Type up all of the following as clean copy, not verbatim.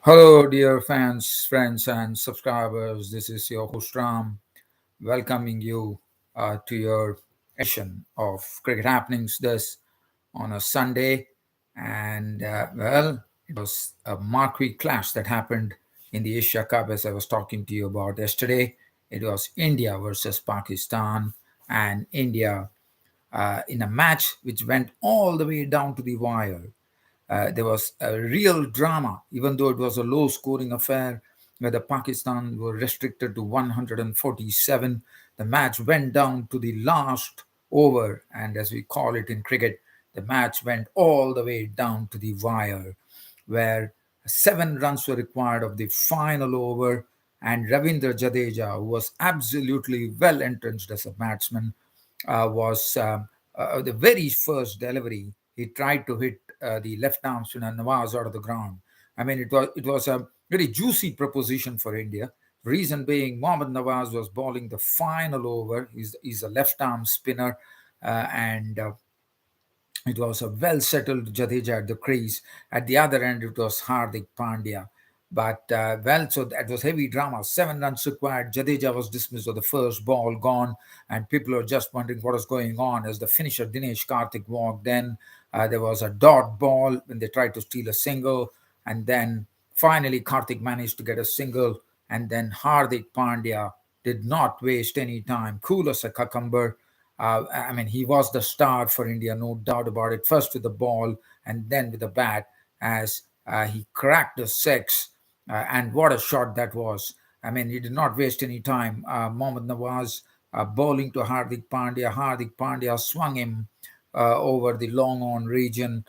Hello, dear fans, friends, and subscribers. This is your host Ram, welcoming you to your edition of Cricket Happenings this on a Sunday. And it was a marquee clash that happened in the Asia Cup, as I was talking to you about yesterday. It was India versus Pakistan, and India in a match which went all the way down to the wire. There was a real drama, even though it was a low scoring affair where the Pakistan were restricted to 147. The match went down to the last over, and as we call it in cricket, the match went all the way down to the wire, where 7 runs were required of the final over. And Ravindra Jadeja, who was absolutely well entrenched as a batsman, was the very first delivery. He tried to hit the left arm spinner Nawaz out of the ground. I mean, it was a very juicy proposition for India. Reason being, Mohammad Nawaz was bowling the final over. He's a left arm spinner, and it was a well settled Jadeja at the crease. At the other end, it was Hardik Pandya. So that was heavy drama. 7 runs required. Jadeja was dismissed with the first ball gone, and people are just wondering what is going on as the finisher Dinesh Karthik walked in. There was a dot ball when they tried to steal a single, and then finally Karthik managed to get a single, and then Hardik Pandya did not waste any time, cool as a cucumber. I mean, he was the star for India, no doubt about it. First with the ball and then with the bat, as he cracked the six. And what a shot that was! I mean, he did not waste any time. Mohammad Nawaz bowling to Hardik Pandya. Hardik Pandya swung him over the long on region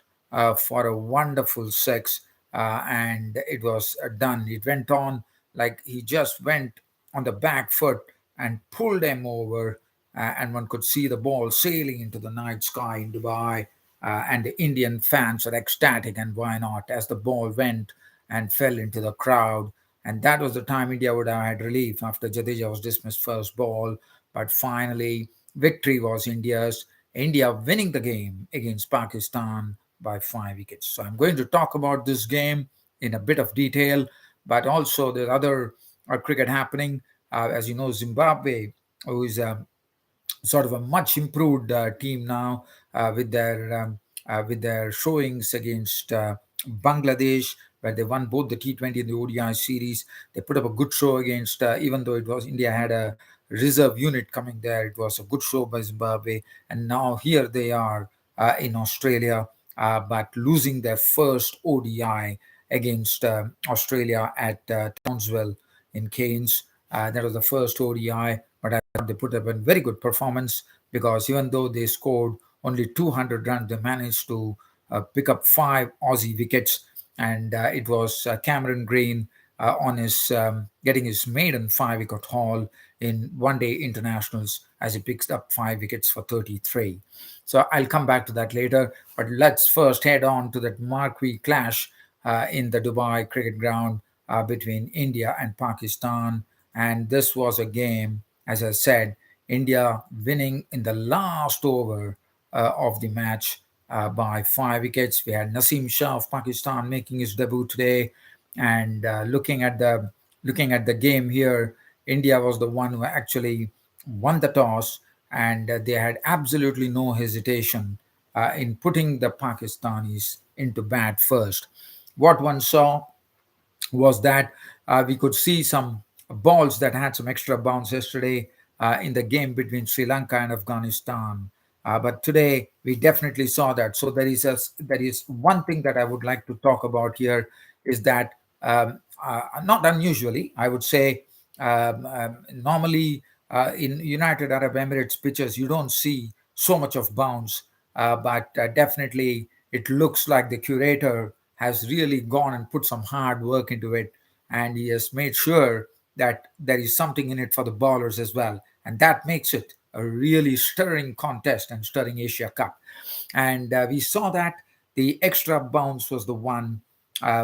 for a wonderful six, and it was done. It went on like he just went on the back foot and pulled him over, and one could see the ball sailing into the night sky in Dubai. And the Indian fans are ecstatic, and why not? As the ball went and fell into the crowd, and that was the time India would have had relief after Jadeja was dismissed first ball. But finally, victory was India's. India winning the game against Pakistan by 5 wickets. So I'm going to talk about this game in a bit of detail, but also the other cricket happening. As you know, Zimbabwe, who is sort of a much improved team now with their showings against Bangladesh, where they won both the T20 and the ODI series. They put up a good show against, even though it was India had a reserve unit coming there. It was a good show by Zimbabwe, and now here they are in Australia, but losing their first ODI against Australia at Townsville in Cairns. That was the first ODI, but I thought they put up a very good performance because even though they scored only 200 runs, they managed to pick up 5 Aussie wickets, and it was Cameron Greene on his getting his maiden 5 wicket haul in one-day internationals as he picks up 5 wickets for 33. So I'll come back to that later, but let's first head on to that marquee clash in the Dubai cricket ground between India and Pakistan. And this was a game, as I said, India winning in the last over of the match by 5 wickets. We had Naseem Shah of Pakistan making his debut today, and looking at the game here, India was the one who actually won the toss, and they had absolutely no hesitation in putting the Pakistanis into bat first. What one saw was that we could see some balls that had some extra bounce yesterday in the game between Sri Lanka and Afghanistan. But today we definitely saw that. So there is one thing that I would like to talk about here is that not unusually, I would say, normally in United Arab Emirates pitches you don't see so much of bounce, but definitely it looks like the curator has really gone and put some hard work into it, and he has made sure that there is something in it for the bowlers as well, and that makes it a really stirring contest and stirring Asia Cup. And we saw that the extra bounce was the one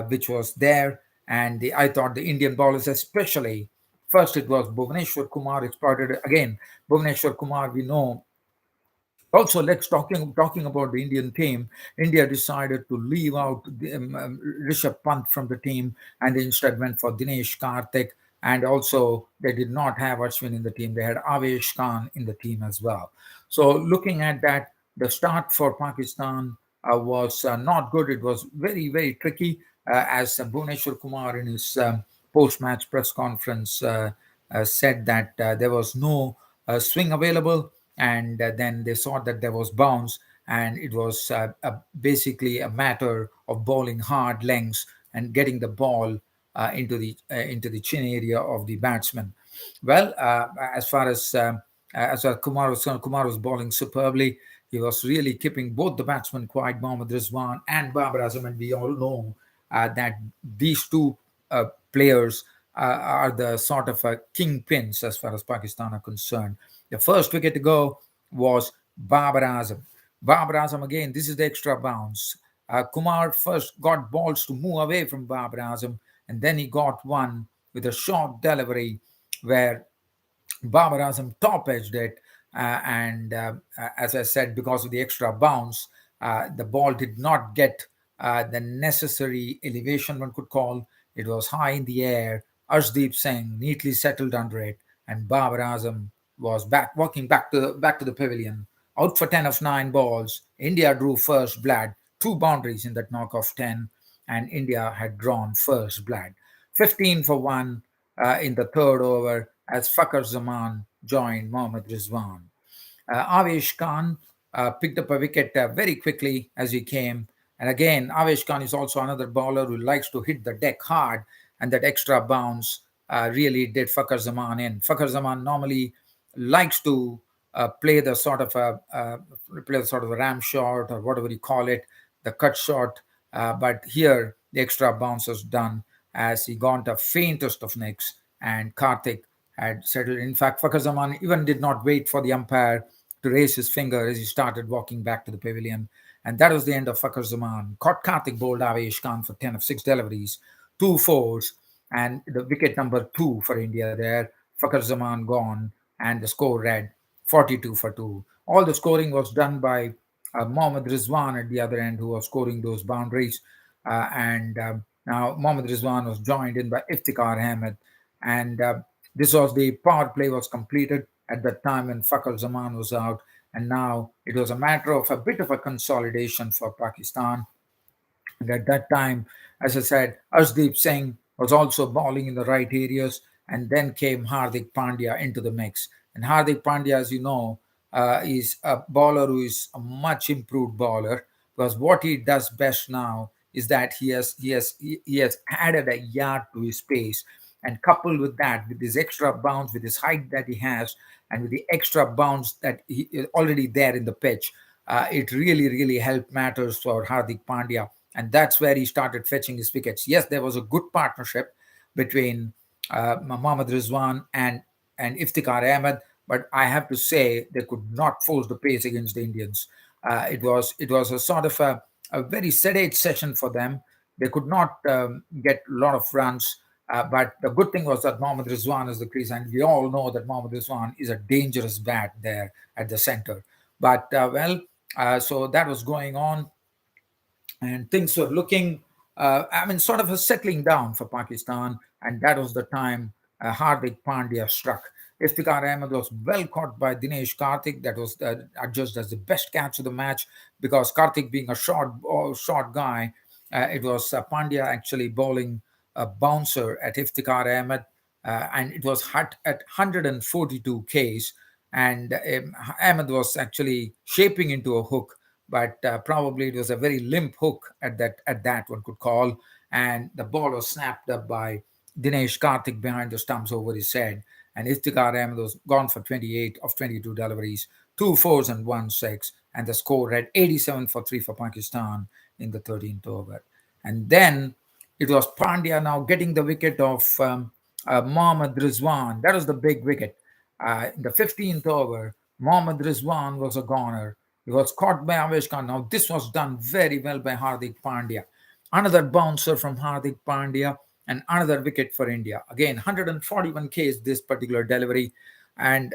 which was there, and I thought the Indian bowlers, especially, first it was Bhuvaneshwar Kumar exploited it. Again, Bhuvaneshwar Kumar, we know Also, let's talking about the Indian team. India decided to leave out Rishabh Pant from the team and instead went for Dinesh Karthik. And also, they did not have Ashwin in the team. They had Avesh Khan in the team as well. So, looking at that, the start for Pakistan was not good. It was very, very tricky, as Bhuvneshwar Kumar in his post-match press conference said that there was no swing available, and then they saw that there was bounce, and it was basically a matter of bowling hard lengths and getting the ball into the chin area of the batsman. Well, as far as Kumar was bowling superbly. He was really keeping both the batsmen quiet, Mohammad Rizwan and Babar Azam, and we all know that these two players are the sort of kingpins as far as Pakistan are concerned. The first wicket to go was Babar Azam. Babar Azam again, this is the extra bounce. Kumar first got balls to move away from Babar Azam, and then he got one with a short delivery where Babar Azam top edged it, and as I said, because of the extra bounce, the ball did not get the necessary elevation. One could call it was high in the air. Arshdeep Singh neatly settled under it, and Babar Azam was walking back to the pavilion. Out for 10 of 9 balls, India drew first blood, 2 boundaries in that knock of 10, and India had drawn first blood. 15 for 1 in the third over as Fakhar Zaman joined Mohammad Rizwan. Avesh Khan picked up a wicket very quickly as he came. And again, Avesh Khan is also another bowler who likes to hit the deck hard, and that extra bounce really did Fakhar Zaman in. Fakhar Zaman normally likes to play the sort of a ram shot or whatever you call it, the cut shot. But here the extra bounce was done as he got the faintest of nicks, and Karthik had settled. In fact, Fakhar Zaman even did not wait for the umpire to raise his finger as he started walking back to the pavilion. And that was the end of Fakhar Zaman. Caught Karthik bowled Avesh Khan for 10 of 6 deliveries, 2 fours, and the wicket number 2 for India there. Fakhar Zaman gone, and the score read 42 for 2. All the scoring was done by Mohammad Rizwan at the other end, who was scoring those boundaries. And now Mohammad Rizwan was joined in by Iftikhar Ahmed, and this was the power play was completed at that time when Fakhar Zaman was out, and now it was a matter of a bit of a consolidation for Pakistan. And at that time, as I said, Arshdeep Singh was also bowling in the right areas, and then came Hardik Pandya into the mix. And Hardik Pandya, as you know, is a bowler who is a much improved bowler, because what he does best now is that he has added a yard to his pace, and coupled with that, with his extra bounce, with his height that he has, and with the extra bounce that he is already there in the pitch, it really helped matters for Hardik Pandya, and that's where he started fetching his wickets. Yes, there was a good partnership between Mohammad Rizwan and Iftikhar Ahmed, but I have to say they could not force the pace against the Indians. It was a sort of a very sedate session for them. They could not get a lot of runs, but the good thing was that Mohammad Rizwan is the crease, and we all know that Mohammad Rizwan is a dangerous bat there at the center. But so that was going on, and things were looking, sort of a settling down for Pakistan. And that was the time Hardik Pandya struck. Iftikhar Ahmed was well caught by Dinesh Karthik. That was adjudged as the best catch of the match, because Karthik being a short guy, it was Pandya actually bowling a bouncer at Iftikhar Ahmed, and it was hot at 142 Ks, and Ahmed was actually shaping into a hook, but probably it was a very limp hook at that one could call, and the ball was snapped up by Dinesh Karthik behind the stumps over his head, and Iftikhar Ahmed was gone for 28 of 22 deliveries, 2 fours and 1 6, and the score read 87 for 3 for Pakistan in the 13th over. And then it was Pandya now getting the wicket of Mohammad Rizwan. That was the big wicket. In the 15th over, Mohammad Rizwan was a goner. He was caught by Avesh Khan. Now, this was done very well by Hardik Pandya. Another bouncer from Hardik Pandya, and another wicket for India. Again, 141 Ks this particular delivery. And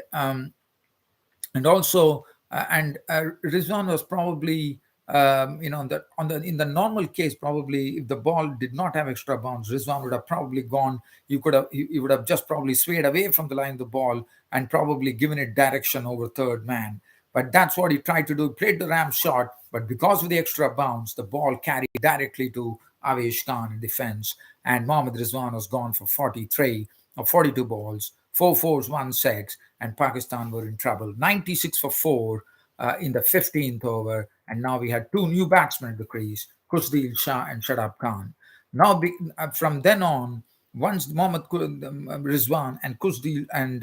also And Rizwan was probably, in the normal case, probably if the ball did not have extra bounce, Rizwan would have probably gone. He would have just probably swayed away from the line of the ball and probably given it direction over third man. But that's what he tried to do. He played the ram shot, but because of the extra bounce, the ball carried directly to Avesh Khan in defense, and Mohammad Rizwan was gone for 43 or 42 balls, 4 fours, 1 6, and Pakistan were in trouble. 96 for 4 in the 15th over, and now we had two new batsmen at the crease, Kusdil Shah and Shadab Khan. Now, from then on, once Rizwan and Kusdil and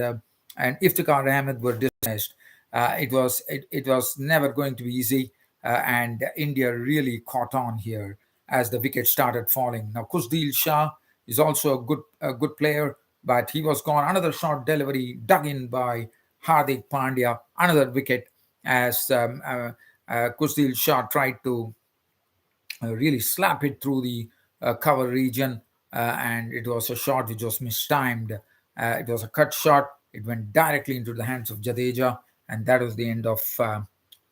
Iftikhar Ahmed were dismissed, it was never going to be easy, and India really caught on here as the wickets started falling. Now, Kusdil Shah is also a good player, but he was gone. Another short delivery dug in by Hardik Pandya, another wicket as Kusdil Shah tried to really slap it through the cover region, and it was a shot which was mistimed. It was a cut shot. It went directly into the hands of Jadeja, and that was the end of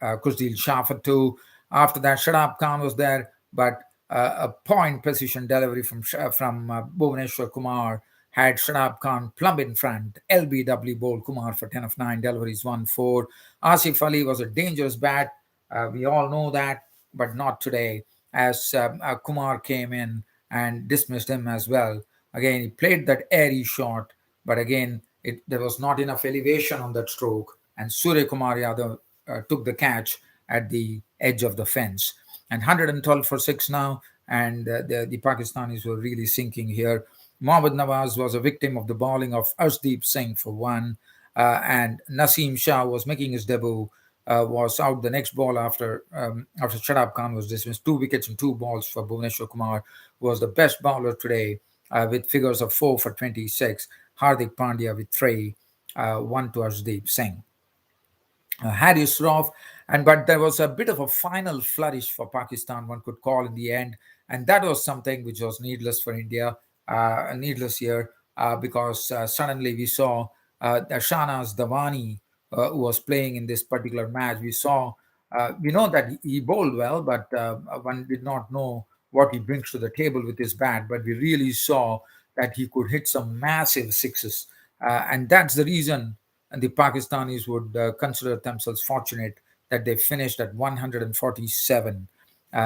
Kusdil Shah for 2. After that, Shadab Khan was there, but a point precision delivery from Bhuvaneshwar Kumar had Shadab Khan plumb in front. LBW bowled Kumar for 10 of 9 deliveries, 1 4. Asif Ali was a dangerous bat. We all know that, but not today, as Kumar came in and dismissed him as well. Again, he played that airy shot, but again, there was not enough elevation on that stroke, and Surya Kumar Yadav took the catch at the edge of the fence. And 112 for 6 now, and the Pakistanis were really sinking here. Mohammad Nawaz was a victim of the bowling of Arshdeep Singh for 1, and Naseem Shah was making his debut, was out the next ball after Shadab Khan was dismissed. 2 wickets and 2 balls for Bhuvaneshwar Kumar, who was the best bowler today with figures of 4 for 26. Hardik Pandya with 3, 1 to Arshdeep Singh. Harris Rauf, and but there was a bit of a final flourish for Pakistan, one could call in the end, and that was something which was needless for India, needless here, because suddenly we saw Shahnaz Davani, who was playing in this particular match. We know that he bowled well, but one did not know what he brings to the table with his bat. But we really saw that he could hit some massive sixes, and that's the reason and the Pakistanis would consider themselves fortunate that they finished at 147,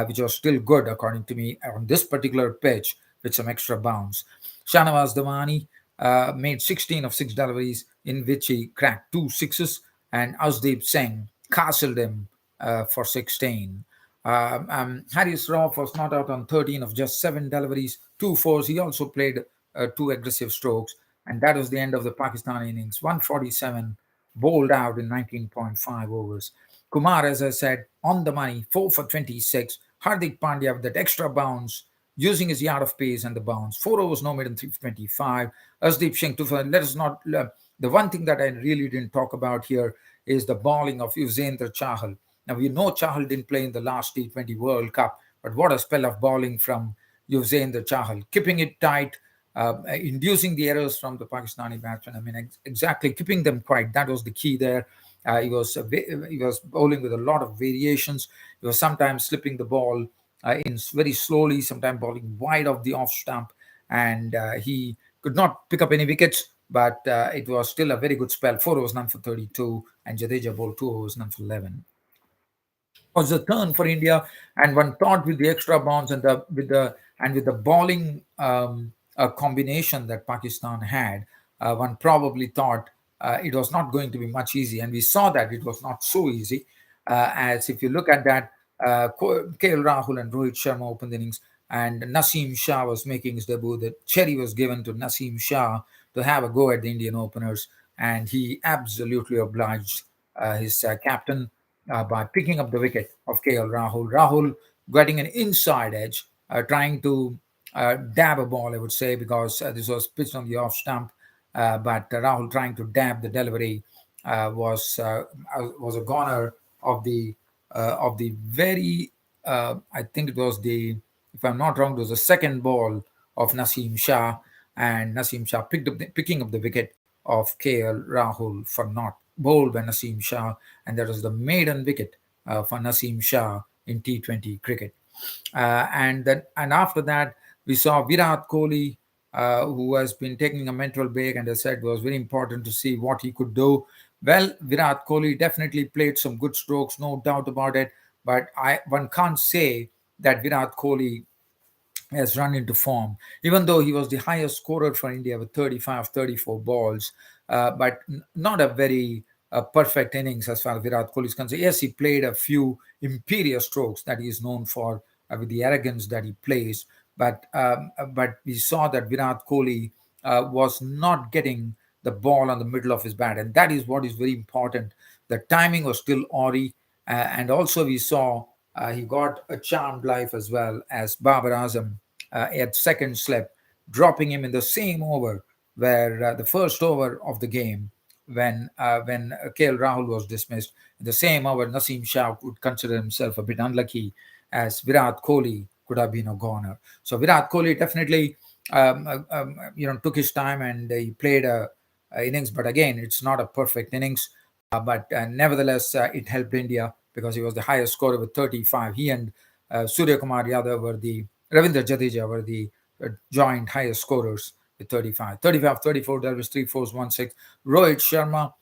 which was still good, according to me, on this particular pitch with some extra bounce. Shahnawaz Damani made 16 of 6 deliveries, in which he cracked 2 6s, and Asdeep Singh castled him for 16. Harris Rauf was not out on 13 of just 7 deliveries, 2 4s. He also played 2 aggressive strokes, and that was the end of the Pakistan innings. 147 bowled out in 19.5 overs. Kumar, as I said, on the money, 4 for 26. Hardik Pandya with that extra bounce, using his yard of pace and the bounce. 4 overs, no maiden, 3 for 25. Asdeep Singh, 2 for. Let us not. The one thing that I really didn't talk about here is the bowling of Yuzvendra Chahal. Now, we know Chahal didn't play in the last T20 World Cup, but what a spell of bowling from Yuzvendra Chahal, keeping it tight, inducing the errors from the Pakistani batsmen. I mean, exactly keeping them quiet. That was the key there. He was bowling with a lot of variations. He was sometimes slipping the ball in very slowly, sometimes bowling wide of the off stump, and he could not pick up any wickets. But it was still a very good spell. 4 overs, none for 32, and Jadeja bowled 2 overs, none for 11. Was a turn for India, and one thought with the extra bounce and with the bowling combination that Pakistan had, one probably thought it was not going to be much easy, and we saw that it was not so easy. As if you look at that, KL Rahul and Rohit Sharma opened the innings, and Naseem Shah was making his debut. The cherry was given to Naseem Shah to have a go at the Indian openers, and he absolutely obliged his captain by picking up the wicket of KL Rahul. Rahul getting an inside edge, trying to dab a ball, I would say, because this was pitched on the off stump. But Rahul trying to dab the delivery was a goner of the very. I think it was the, if I'm not wrong, it was the second ball of Naseem Shah, and Naseem Shah picking up the wicket of KL Rahul for naught. bowled by Naseem Shah, and that was the maiden wicket for Naseem Shah in T20 cricket. And after that, we saw Virat Kohli, who has been taking a mental break, and I said it was very important to see what he could do. Well, Virat Kohli definitely played some good strokes, no doubt about it. But one can't say that Virat Kohli has run into form, even though he was the highest scorer for India with 35, 34 balls, but not a very perfect innings as far as Virat Kohli is concerned. Yes, he played a few imperious strokes that he is known for with the arrogance that he plays, but we saw that Virat Kohli was not getting the ball on the middle of his bat, and that is what is very important. The timing was still awry, and also we saw he got a charmed life as well as Babar Azam at second slip, dropping him in the same over where the first over of the game when KL Rahul was dismissed. In the same over, Naseem Shah would consider himself a bit unlucky as Virat Kohli could have been a goner. So Virat Kohli definitely took his time and he played a innings, but again, it's not a perfect innings. But nevertheless, it helped India because he was the highest scorer with 35. He and Surya Kumar Yadav were the Ravindra Jadeja were the joint highest scorers with 35. 35, 34, there was 3 fours, 1 6. Rohit Sharma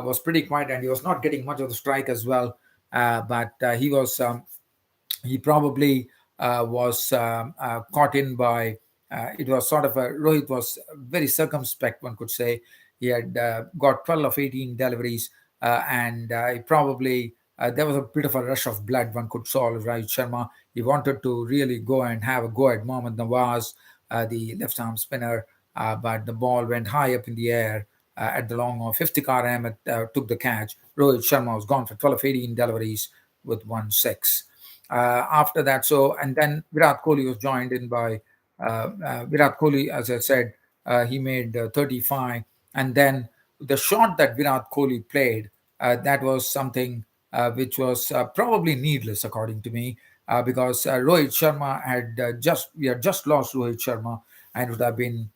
was pretty quiet and he was not getting much of the strike as well. But he probably was caught in by it was sort of a Rohit was very circumspect, one could say. He had got 12 of 18 deliveries, and he probably there was a bit of a rush of blood, one could saw Rohit Sharma. He wanted to really go and have a go at Mohammad Nawaz, the left arm spinner, but the ball went high up in the air at the long off. Iftikhar Ahmed took the catch. Rohit Sharma was gone for 12 of 18 deliveries with 1 6. After that, and then Virat Kohli was joined in by Virat Kohli, as I said, he made 35. And then the shot that Virat Kohli played, that was something which was probably needless, according to me, because Rohit Sharma we had just lost Rohit Sharma, and it would have been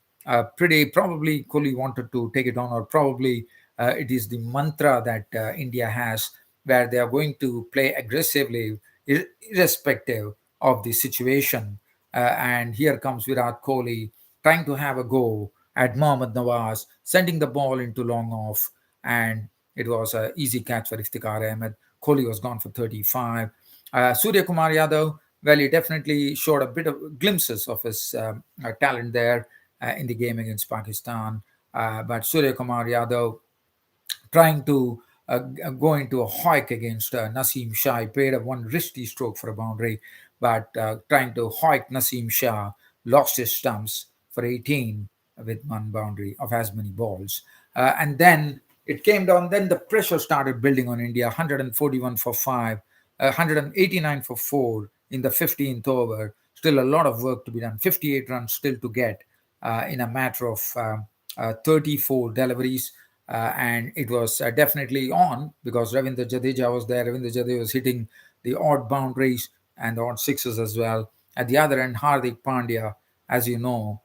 probably Kohli wanted to take it on, or probably it is the mantra that India has, where they are going to play aggressively, irrespective of the situation. And here comes Virat Kohli trying to have a go at Mohammad Nawaz, sending the ball into long off, and it was an easy catch for Iftikhar Ahmed. Kohli was gone for 35. Surya Kumar Yadav, well, he definitely showed a bit of glimpses of his talent there in the game against Pakistan. But Surya Kumar Yadav trying to go into a hike against Naseem Shah. He played a one wristy stroke for a boundary, but trying to hike Naseem Shah, lost his stumps for 18 with one boundary of as many balls. And then it came down, then the pressure started building on India. 141 for 5, 189 for 4 in the 15th over. Still a lot of work to be done. 58 runs still to get in a matter of 34 deliveries. And it was definitely on because Ravindra Jadeja was there. Ravindra Jadeja was hitting the odd boundaries and the odd sixes as well. At the other end, Hardik Pandya, as you know,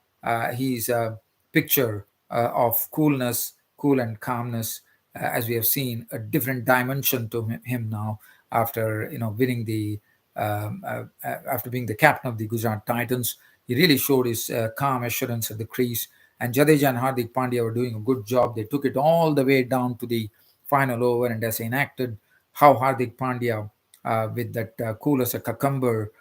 he's a picture of coolness, cool and calmness, as we have seen a different dimension to him now after winning the after being the captain of the Gujarat Titans. He really showed his calm assurance at the crease. And Jadeja and Hardik Pandya were doing a good job. They took it all the way down to the final over, and as enacted how Hardik Pandya, with that cool as a cucumber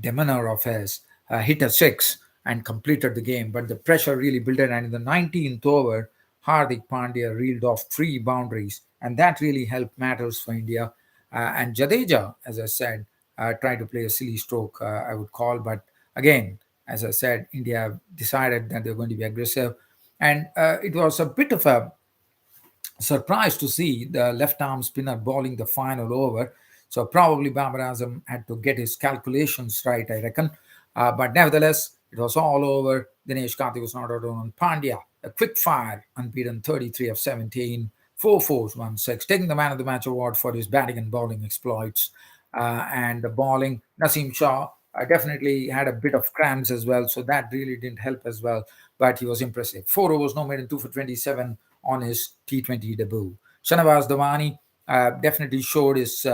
demeanor of his, hit a six and completed the game. But the pressure really built it, and in the 19th over, Hardik Pandya reeled off 3 boundaries, and that really helped matters for India. And Jadeja, as I said, tried to play a silly stroke, I would call, but again, as I said, India decided that they're going to be aggressive. And it was a bit of a surprised to see the left arm spinner bowling the final over. So probably Babar Azam had to get his calculations right, I reckon. But nevertheless, it was all over. Dinesh Karthik was not out on Pandya. A quick fire, unbeaten 33 of 17, 4 fours, 1 6, taking the man of the match award for his batting and bowling exploits. And the bowling, Naseem Shah definitely had a bit of cramps as well, so that really didn't help as well. But he was impressive. 4 overs, no maiden, 2 for 27, on his T20 debut. Shanavaz Dawani definitely showed his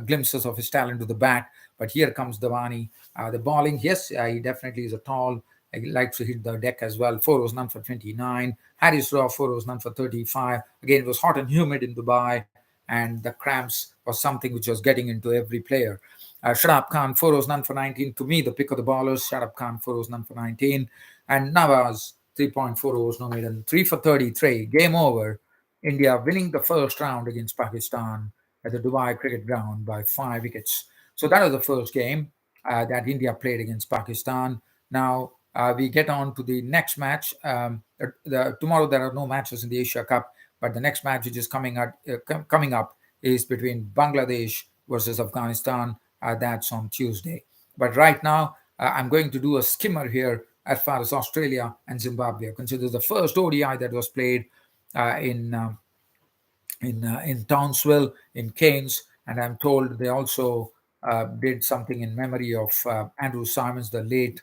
glimpses of his talent to the bat, but here comes Dawani. The bowling, yes, he definitely is a tall. He likes to hit the deck as well. 4 overs, none for 29. Harris Raw, 4 overs, none for 35. Again, it was hot and humid in Dubai, and the cramps was something which was getting into every player. Shadab Khan, 4 overs, none for 19. To me, the pick of the bowlers. Shadab Khan, 4 overs, none for 19. And Nawaz, 3.4 overs, no maiden, 3 for 33. Game over. India winning the first round against Pakistan at the Dubai cricket ground by 5 wickets. So that was the first game that India played against Pakistan. Now we get on to the next match. Tomorrow there are no matches in the Asia Cup, but the next match which is coming up is between Bangladesh versus Afghanistan. That's on Tuesday. But right now, I'm going to do a skimmer here as far as Australia and Zimbabwe are considered. The first ODI that was played in Townsville, in Cairns, and I'm told they also did something in memory of Andrew Simons, the late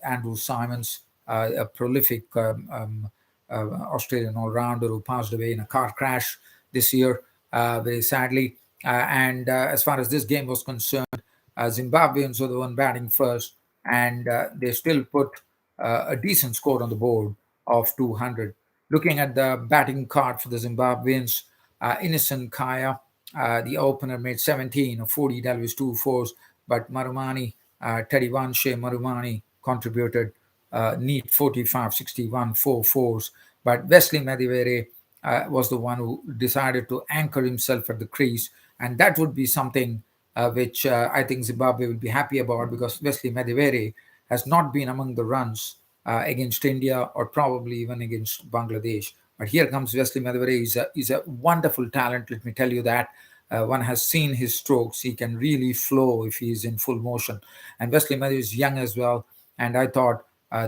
Andrew Simons, a prolific Australian all-rounder who passed away in a car crash this year, very sadly. And as far as this game was concerned, Zimbabweans were the one batting first, and they still put a decent score on the board of 200. Looking at the batting card for the Zimbabweans, Innocent Kaya, the opener, made 17 of 40 deliveries, 2 fours, but Marumani, Teddy Vanshe Marumani contributed neat 45, 61, 4 fours. But Wesley Medivere was the one who decided to anchor himself at the crease, and that would be something which I think Zimbabwe will be happy about, because Wesley Medivere has not been among the runs against India or probably even against Bangladesh. But here comes Wesley Medivere. He's a wonderful talent, let me tell you that. One has seen his strokes. He can really flow if he is in full motion. And Wesley Medivere is young as well. And I thought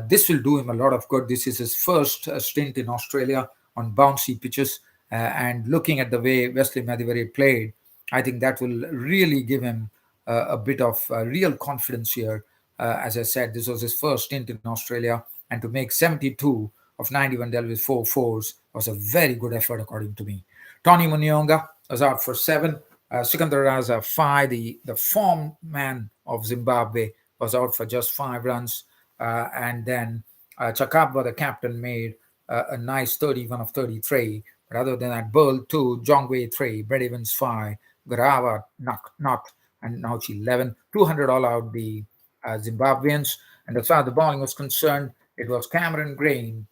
this will do him a lot of good. This is his first stint in Australia on bouncy pitches. And looking at the way Wesley Medivere played, I think that will really give him a bit of real confidence here. As I said, this was his first stint in Australia, and to make 72 of 91 dealt with 4 fours was a very good effort, according to me. Tony Munyonga was out for 7. Sikandar Raza, 5. The form man of Zimbabwe, was out for just 5 runs. And then Chakabwa, the captain, made a nice 31 of 33. But other than that, Burl 2, Jongwei 3, Brett Evans 5, Garava not, and Nauchi 11. 200 all out the Zimbabweans. And as far as the bowling was concerned, it was Cameron Greene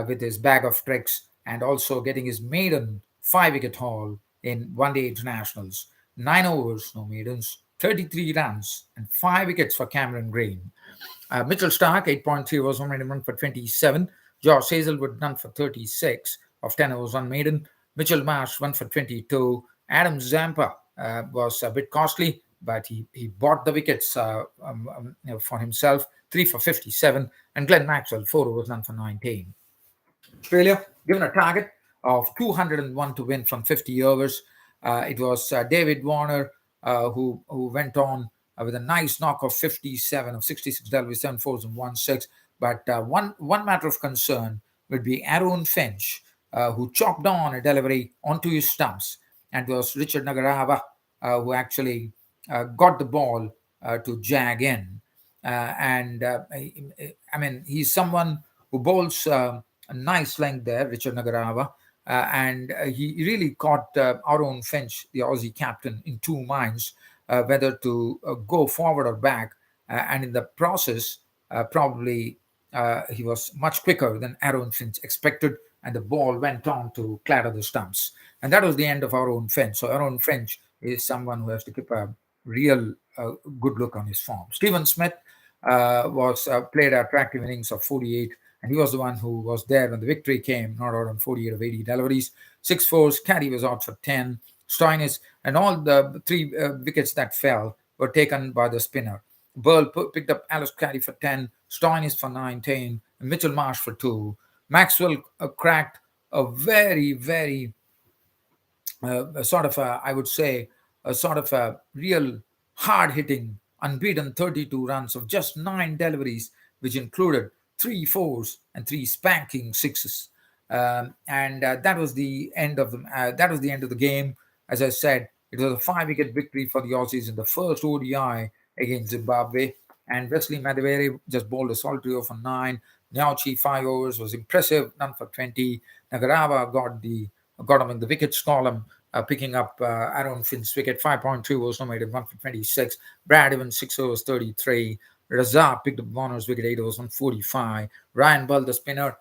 with his bag of tricks and also getting his maiden 5 wicket haul in one-day internationals. 9 overs, no maidens, 33 runs, and 5 wickets for Cameron Greene. Mitchell Stark, 8.3 overs, 1 maiden run for 27. Josh Hazelwood, none for 36 of 10 overs, 1 maiden. Mitchell Marsh, 1 for 22. Adam Zampa was a bit costly, but he bought the wickets for himself, 3 for 57. And Glenn Maxwell, 4 overs, none for 19. Australia, given a target of 201 to win from 50 overs. It was David Warner who went on with a nice knock of 57 of 66 dealt with 7 fours and 1 6. But one matter of concern would be Arun Finch, who chopped on a delivery onto his stumps, and it was Richard Nagarava who actually got the ball to jag in. I mean, he's someone who bowls a nice length there, Richard Nagarava. And he really caught Arun Finch, the Aussie captain, in 2 minds whether to go forward or back. And in the process, probably he was much quicker than Arun Finch expected, and the ball went on to clatter the stumps. And that was the end of Arun Finch. So Arun Finch is someone who has to keep a real good look on his form. Stephen Smith was played attractive innings of 48, and he was the one who was there when the victory came, not out on 48 of 80 deliveries. 6 fours, Caddy was out for 10. Stoinis, and all the 3 wickets that fell were taken by the spinner. Burl picked up Alice Caddy for 10, Stoinis for 19, and Mitchell Marsh for 2. Maxwell cracked a very, very sort of I would say, a sort of a real hard-hitting, unbeaten 32 runs of just 9 deliveries, which included three fours and three spanking sixes. And that was the end of the game. As I said, it was a 5 wicket victory for the Aussies in the first ODI against Zimbabwe. And Wesley Madivere just bowled a solitary for 9. Nyauchi 5 overs was impressive, none for 20. Nagarava got him in the wickets column, picking up Aaron Finn's wicket. 5.2 was no maiden, 1 for 26. Brad Evans 6 overs 33. Raza picked up Warner's wicket, 8 overs 145. Ryan Bull, the spinner,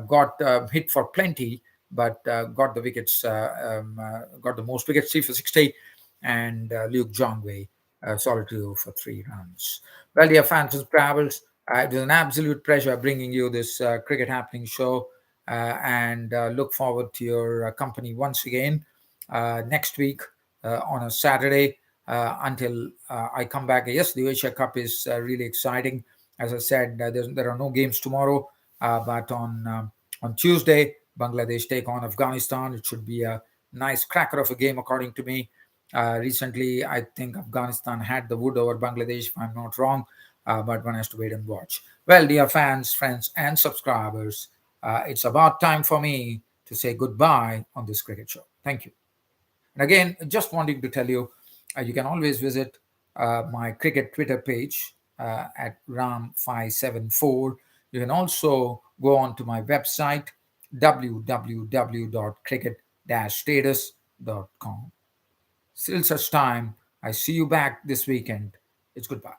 got hit for plenty, but got the wickets, got the most wickets, 3 for 60. And Luke Jongwei, solitary for 3 runs. Well, dear fans and travels, it was an absolute pleasure bringing you this cricket happening show, and look forward to your company once again next week on a Saturday. Until I come back. Yes, the Asia Cup is really exciting. As I said, there are no games tomorrow, but on Tuesday, Bangladesh take on Afghanistan. It should be a nice cracker of a game, according to me. Recently, I think Afghanistan had the wood over Bangladesh, if I'm not wrong, but one has to wait and watch. Well, dear fans, friends, and subscribers, it's about time for me to say goodbye on this cricket show. Thank you. And again, just wanting to tell you, you can always visit my cricket Twitter page at Ram574. You can also go on to my website, www.cricket-status.com. Till such time, I see you back this weekend. It's goodbye.